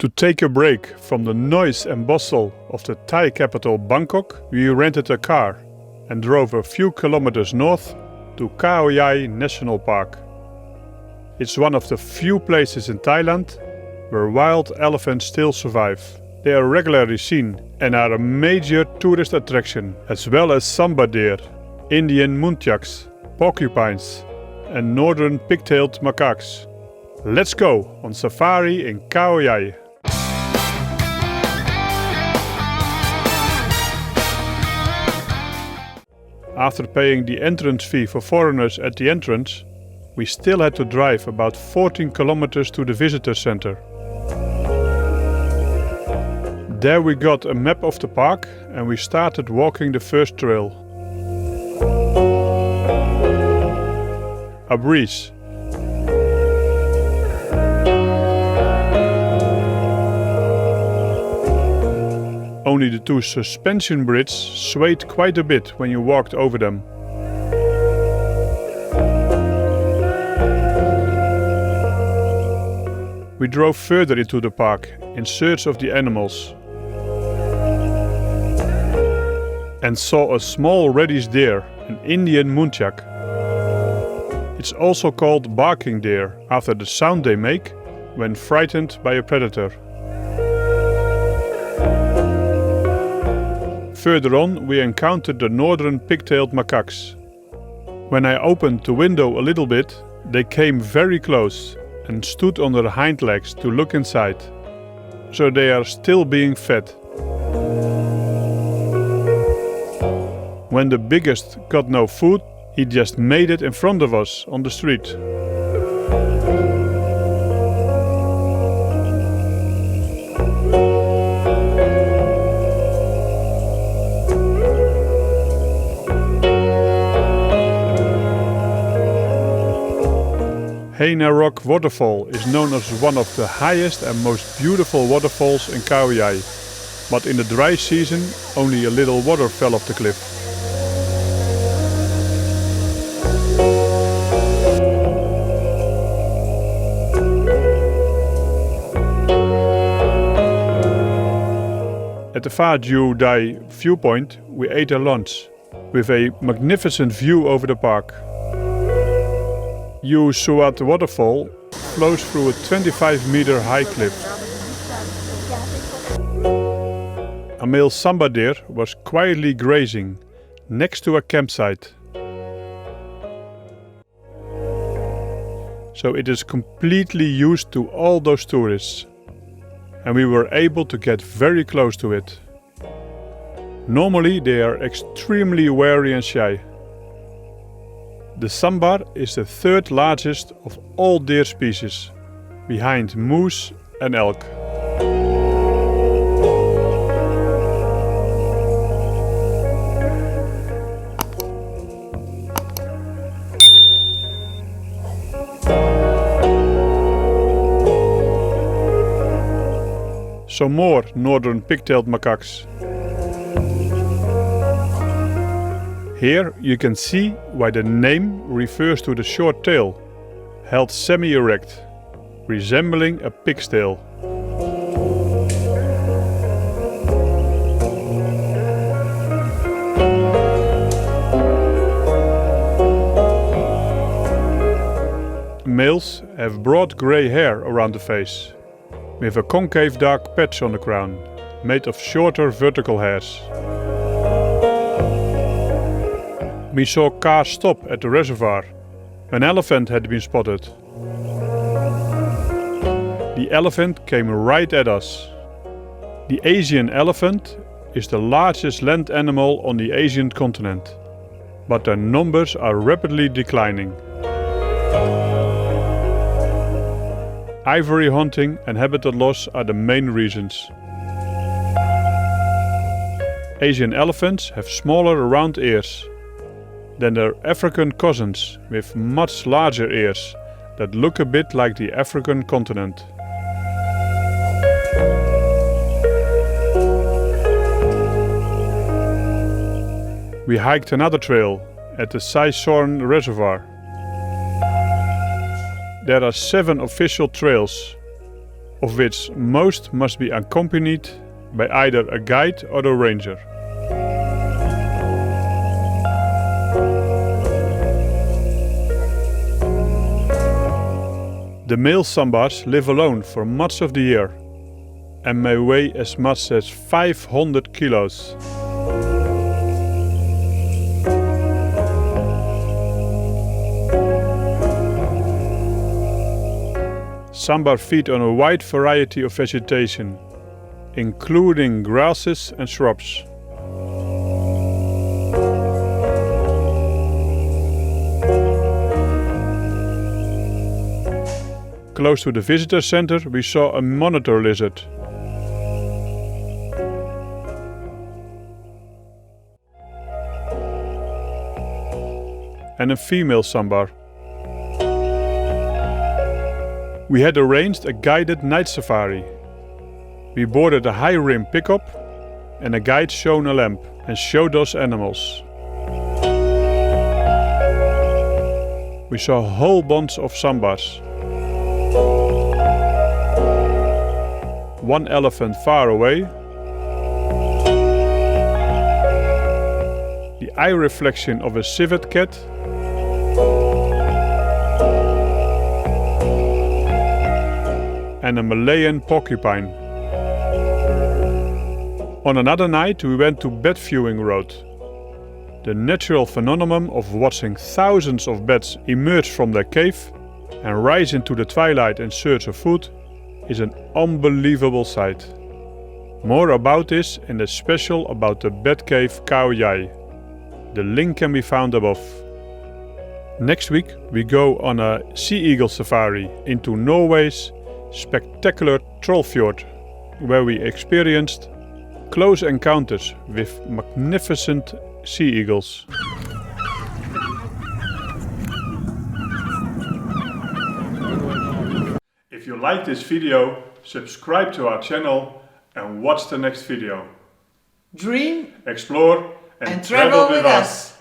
To take a break from the noise and bustle of the Thai capital Bangkok, we rented a car and drove a few kilometers north to Khao Yai National Park. It's one of the few places in Thailand where wild elephants still survive. They are regularly seen and are a major tourist attraction, as well as samba deer, Indian muntjacs, porcupines and northern pig-tailed macaques. Let's go on safari in Khao Yai. After paying the entrance fee for foreigners at the entrance, we still had to drive about 14 kilometers to the visitor center. There we got a map of the park and we started walking the first trail. A breeze. Only the two suspension bridges swayed quite a bit when you walked over them. We drove further into the park in search of the animals and saw a small reddish deer, an Indian muntjak. It's also called barking deer after the sound they make when frightened by a predator. Further on, we encountered the northern pig-tailed macaques. When I opened the window a little bit, they came very close and stood on their hind legs to look inside. So they are still being fed. When the biggest got no food, he just made it in front of us on the street. Haena Rock Waterfall is known as one of the highest and most beautiful waterfalls in Khao Yai, but in the dry season only a little water fell off the cliff. At the Pha Ju Dai viewpoint we ate a lunch, with a magnificent view over the park. Yu Suat waterfall flows through a 25-meter high cliff. A male samba deer was quietly grazing next to a campsite. So it is completely used to all those tourists, and we were able to get very close to it. Normally they are extremely wary and shy. The sambar is the third largest of all deer species, behind moose and elk. Some more northern pig-tailed macaques. Here you can see why the name refers to the short tail, held semi-erect, resembling a pig's tail. Males have broad grey hair around the face, with a concave dark patch on the crown, made of shorter vertical hairs. We saw cars stop at the reservoir. An elephant had been spotted. The elephant came right at us. The Asian elephant is the largest land animal on the Asian continent, but their numbers are rapidly declining. Ivory hunting and habitat loss are the main reasons. Asian elephants have smaller round ears than their African cousins with much larger ears that look a bit like the African continent. We hiked another trail at the Sai Sorn Reservoir. There are 7 official trails, of which most must be accompanied by either a guide or a ranger. The male sambars live alone for much of the year and may weigh as much as 500 kilos. Sambar feed on a wide variety of vegetation, including grasses and shrubs. Close to the visitor center we saw a monitor lizard. And a female sambar. We had arranged a guided night safari. We boarded a high-rim pickup and a guide shone a lamp and showed us animals. We saw whole bunch of sambars. One elephant far away. The eye reflection of a civet cat. And a Malayan porcupine. On another night we went to Bat Viewing Road. The natural phenomenon of watching thousands of bats emerge from their cave and rise into the twilight in search of food is an unbelievable sight. More about this in the special about the bat cave Khao Yai. The link can be found above. Next week we go on a sea eagle safari into Norway's spectacular Trollfjord, where we experienced close encounters with magnificent sea eagles. If you like this video, subscribe to our channel and watch the next video. Dream Explore and and travel with us.